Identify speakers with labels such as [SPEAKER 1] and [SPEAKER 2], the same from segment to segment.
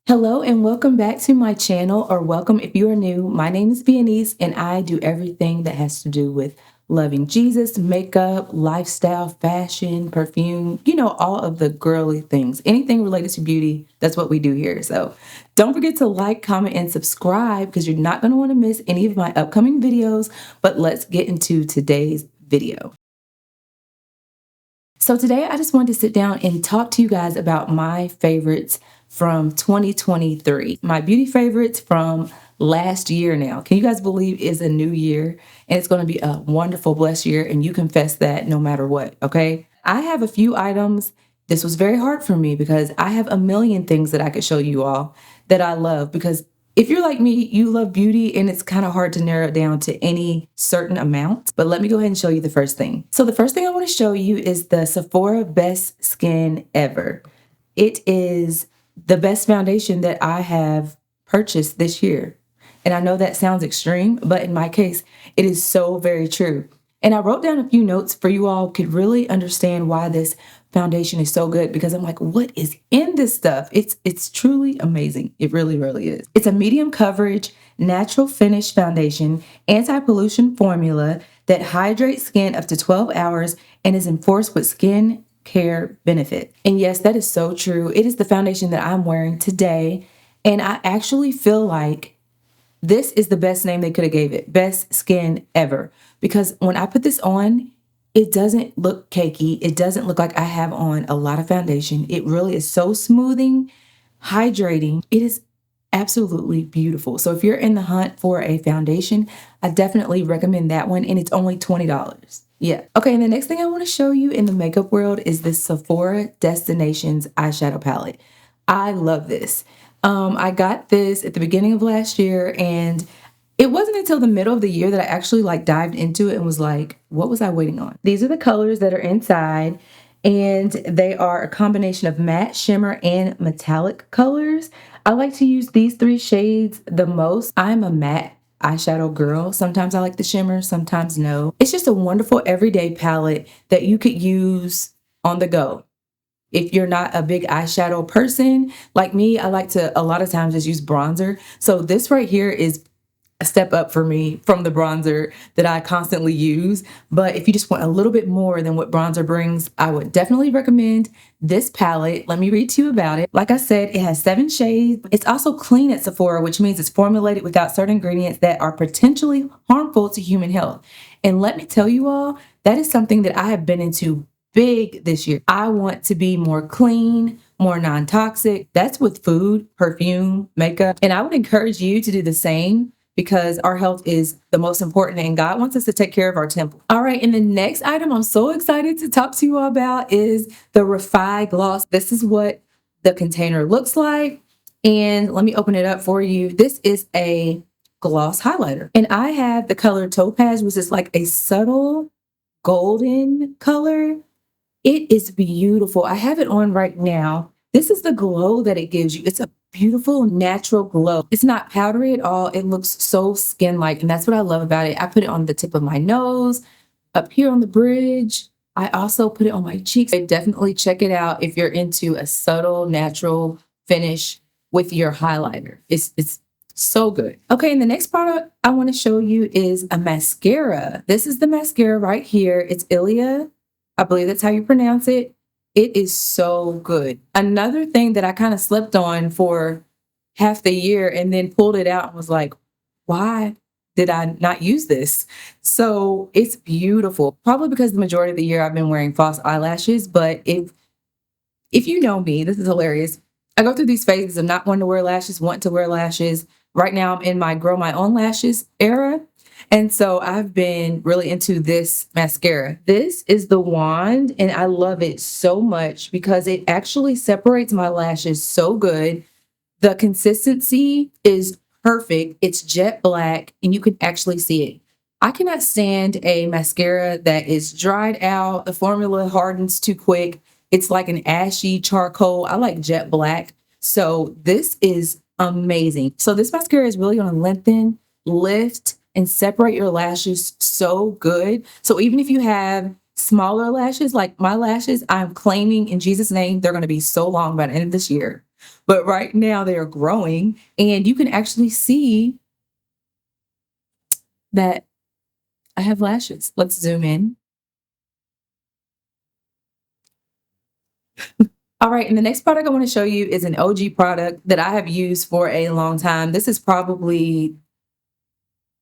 [SPEAKER 1] Hello and welcome back to my channel, or welcome if you are new. My name is Beauties and I do everything that has to do with loving Jesus, makeup, lifestyle, fashion, perfume, all of the girly things. Anything related to beauty, that's what we do here. So don't forget to like, comment, and subscribe because you're not going to want to miss any of my upcoming videos. But let's get into today's video. So today I just wanted to sit down and talk to you guys about my favorites from 2023. My beauty favorites from last year now. Can you guys believe it's a new year and it's going to be a wonderful, blessed year, and you confess that no matter what, okay? I have a few items. This was very hard for me because I have a million things that I could show you all that I love, because if you're like me, you love beauty and it's kind of hard to narrow it down to any certain amount. But let me go ahead and show you the first thing. So the first thing I want to show you is the Sephora Best Skin Ever. It is the best foundation that I have purchased this year. And I know that sounds extreme, but in my case, it is so very true. And I wrote down a few notes for you all could really understand why this foundation is so good, because I'm like, what is in this stuff? It's truly amazing. It really, really is. It's a medium coverage, natural finish foundation, anti-pollution formula that hydrates skin up to 12 hours and is enforced with skin care benefit. And yes, that is so true. It is the foundation that I'm wearing today. And I actually feel like this is the best name they could have gave it. Best Skin Ever. Because when I put this on, it doesn't look cakey. It doesn't look like I have on a lot of foundation. It really is so smoothing, hydrating. It is absolutely beautiful. So if you're in the hunt for a foundation, I definitely recommend that one. And it's only $20. Yeah. Okay, and the next thing I want to show you in the makeup world is this Sephora Destinations eyeshadow palette. I love this. I got this at the beginning of last year, and it wasn't until the middle of the year that I actually dived into it and was like, what was I waiting on? These are the colors that are inside, and they are a combination of matte, shimmer, and metallic colors. I like to use these three shades the most. I'm a matte eyeshadow girl. Sometimes I like the shimmer, sometimes no. It's just a wonderful everyday palette that you could use on the go. If you're not a big eyeshadow person like me, I like to a lot of times just use bronzer. So this right here is a step up for me from the bronzer that I constantly use. But if you just want a little bit more than what bronzer brings, I would definitely recommend this palette. Let me read to you about it. Like I said, it has 7 shades. It's also clean at Sephora, which means it's formulated without certain ingredients that are potentially harmful to human health. And let me tell you all, that is something that I have been into big this year. I want to be more clean, more non-toxic. That's with food, perfume, makeup. And I would encourage you to do the same, because our health is the most important and God wants us to take care of our temple. All right, and the next item I'm so excited to talk to you all about is the Refi Gloss. This is what the container looks like. And let me open it up for you. This is a gloss highlighter. And I have the color Topaz, which is like a subtle golden color. It is beautiful. I have it on right now. This is the glow that it gives you. It's a beautiful natural glow. It's not powdery at all. It looks so skin-like, and that's what I love about it. I put it on the tip of my nose, up here on the bridge. I also put it on my cheeks. I definitely check it out if you're into a subtle, natural finish with your highlighter. It's so good. Okay, and the next product I want to show you is a mascara. This is the mascara right here. It's Ilia. I believe that's how you pronounce it. It is so good. Another thing that I kind of slept on for half the year and then pulled it out and was like, why did I not use this? So it's beautiful. Probably because the majority of the year I've been wearing false eyelashes. But if you know me, this is hilarious. I go through these phases of not wanting to wear lashes, wanting to wear lashes. Right now I'm in my grow my own lashes era. And so I've been really into this mascara. This is the wand, and I love it so much because it actually separates my lashes so good. The consistency is perfect. It's jet black, and you can actually see it. I cannot stand a mascara that is dried out. The formula hardens too quick. It's like an ashy charcoal. I like jet black. So this is amazing. So this mascara is really going to lengthen, lift, and separate your lashes so good. So even if you have smaller lashes, like my lashes, I'm claiming in Jesus' name, they're going to be so long by the end of this year. but right now they are growing, and you can actually see that I have lashes. Let's zoom in. All right, and the next product I want to show you is an OG product that I have used for a long time. This is probably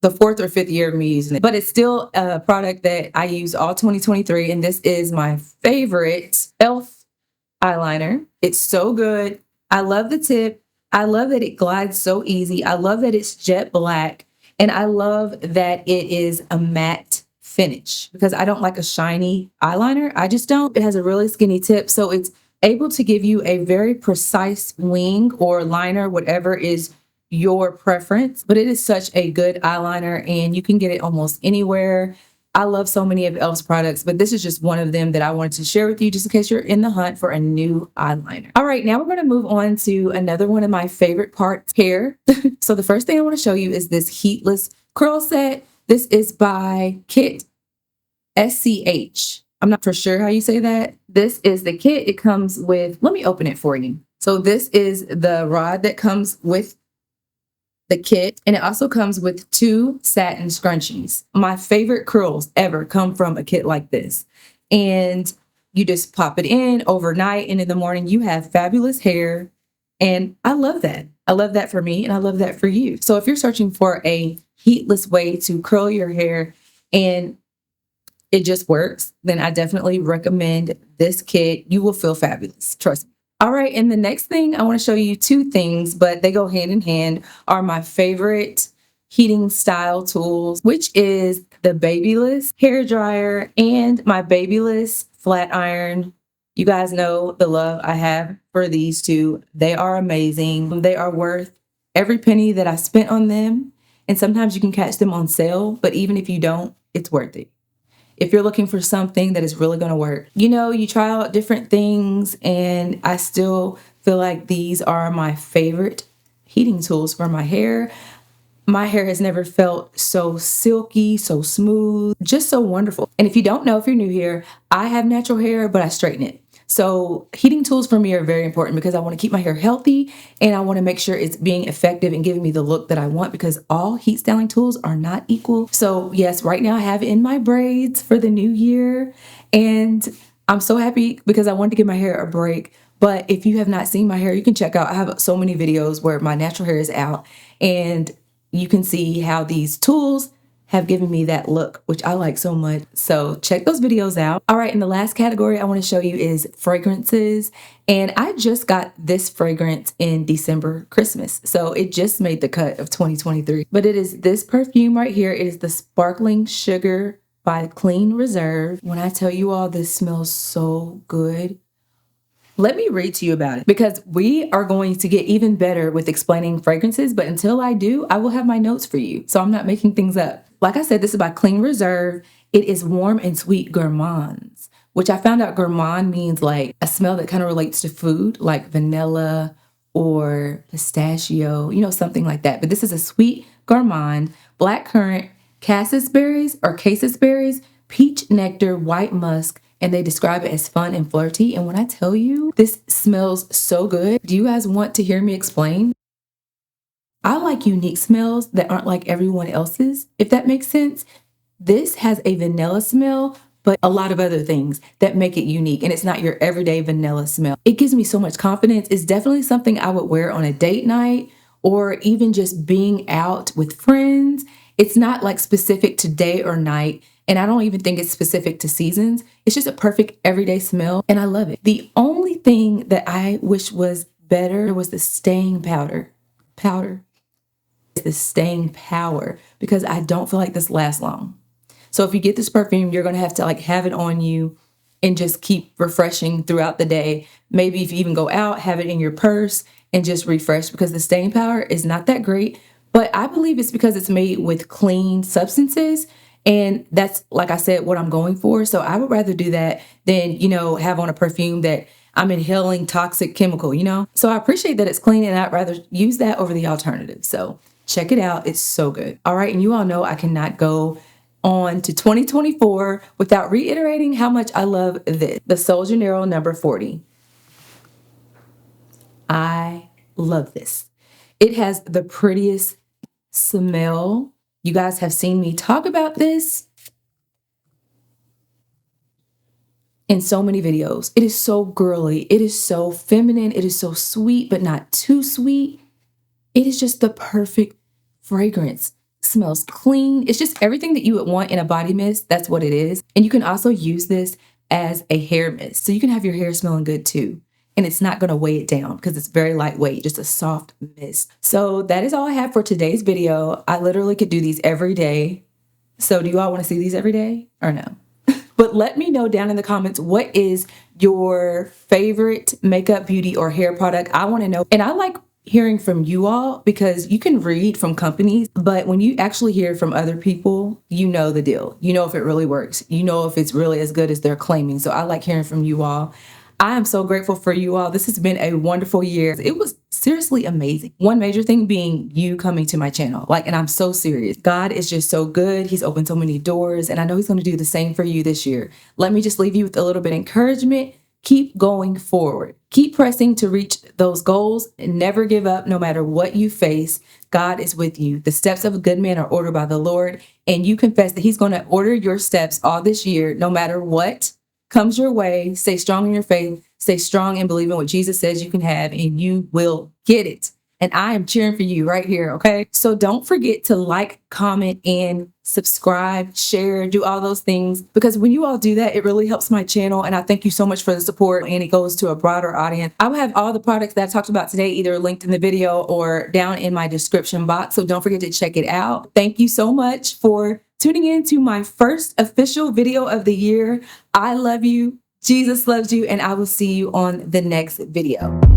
[SPEAKER 1] the fourth or fifth year of me using it, but it's still a product that I use all 2023, and this is my favorite e.l.f. eyeliner. It's so good. I love the tip. I love that it glides so easy. I love that it's jet black, and I love that it is a matte finish because I don't like a shiny eyeliner. I just don't. It has a really skinny tip, so it's able to give you a very precise wing or liner, whatever is your preference, but it is such a good eyeliner and you can get it almost anywhere. I love so many of e.l.f.'s products, but this is just one of them that I wanted to share with you just in case you're in the hunt for a new eyeliner. All right, now we're going to move on to another one of my favorite parts, hair. So the first thing I want to show you is this heatless curl set. This is by Kit SCH. I'm not for sure how you say that. This is the kit. It comes with, let me open it for you. So this is the rod that comes with the kit, and it also comes with 2 satin scrunchies. My favorite curls ever come from a kit like this. And you just pop it in overnight, and in the morning you have fabulous hair. And I love that. I love that for me, and I love that for you. So if you're searching for a heatless way to curl your hair and it just works, then I definitely recommend this kit. You will feel fabulous. Trust me. All right, and the next thing I want to show you 2 things, but they go hand in hand, are my favorite heating style tools, which is the Babyless hair dryer and my Babyless flat iron. You guys know the love I have for these 2. They are amazing. They are worth every penny that I spent on them, and sometimes you can catch them on sale, but even if you don't, it's worth it. If you're looking for something that is really going to work, you know, you try out different things, and I still feel like these are my favorite heating tools for my hair. My hair has never felt so silky, so smooth, just so wonderful. And if you don't know, if you're new here, I have natural hair, but I straighten it. So heating tools for me are very important because I want to keep my hair healthy and I want to make sure it's being effective and giving me the look that I want, because all heat styling tools are not equal. So yes, right now I have it in my braids for the new year, and I'm so happy because I wanted to give my hair a break. But if you have not seen my hair, you can check out, I have so many videos where my natural hair is out, and you can see how these tools have given me that look, which I like so much. So check those videos out. All right, and the last category I want to show you is fragrances. And I just got this fragrance in December, Christmas. So it just made the cut of 2023. But it is this perfume right here. It is the Sparkling Sugar by Clean Reserve. When I tell you all, this smells so good. Let me read to you about it, because we are going to get even better with explaining fragrances. But until I do, I will have my notes for you, so I'm not making things up. Like I said, this is by Clean Reserve. It is warm and sweet gourmands, which I found out gourmand means like a smell that kind of relates to food, like vanilla or pistachio, you know, something like that. But this is a sweet gourmand, blackcurrant, cassis berries or cassis berries, peach nectar, white musk, and they describe it as fun and flirty. And when I tell you, this smells so good. Do you guys want to hear me explain? I like unique smells that aren't like everyone else's, if that makes sense. This has a vanilla smell, but a lot of other things that make it unique. And it's not your everyday vanilla smell. It gives me so much confidence. It's definitely something I would wear on a date night or even just being out with friends. It's not like specific to day or night. And I don't even think it's specific to seasons. It's just a perfect everyday smell, and I love it. The only thing that I wish was better was the staying powder. The staying power, because I don't feel like this lasts long. So if you get this perfume, you're going to have to like have it on you and just keep refreshing throughout the day. Maybe if you even go out, have it in your purse and just refresh, because the staying power is not that great. But I believe it's because it's made with clean substances. And that's, like I said, what I'm going for. So I would rather do that than, you know, have on a perfume that I'm inhaling toxic chemical, you know? So I appreciate that it's clean, and I'd rather use that over the alternative. So check it out. It's so good. All right. And you all know I cannot go on to 2024 without reiterating how much I love this. The Sol Janeiro number 40. I love this. It has the prettiest smell. You guys have seen me talk about this in so many videos. It is so girly. It is so feminine. It is so sweet, but not too sweet. It is just the perfect fragrance. Smells clean. It's just everything that you would want in a body mist. That's what it is. And you can also use this as a hair mist. So you can have your hair smelling good too. And it's not going to weigh it down because it's very lightweight, just a soft mist. So that is all I have for today's video. I literally could do these every day. So do you all want to see these every day or no? But let me know down in the comments, what is your favorite makeup, beauty, or hair product? I want to know. And I like hearing from you all because you can read from companies, but when you actually hear from other people, you know the deal. You know if it really works. You know if it's really as good as they're claiming. So I like hearing from you all. I am so grateful for you all. This has been a wonderful year. It was seriously amazing. One major thing being you coming to my channel. And I'm so serious. God is just so good. He's opened so many doors, and I know he's going to do the same for you this year. Let me just leave you with a little bit of encouragement. Keep going forward. Keep pressing to reach those goals and never give up no matter what you face. God is with you. The steps of a good man are ordered by the Lord, and you confess that he's going to order your steps all this year, no matter what comes your way. Stay strong in your faith. Stay strong and believe in what Jesus says you can have, and you will get it. And I am cheering for you right here, okay? So don't forget to like, comment, and subscribe, share, do all those things. Because when you all do that, it really helps my channel. And I thank you so much for the support, and it goes to a broader audience. I will have all the products that I talked about today either linked in the video or down in my description box. So don't forget to check it out. Thank you so much for tuning in to my first official video of the year. I love you. Jesus loves you, and I will see you on the next video.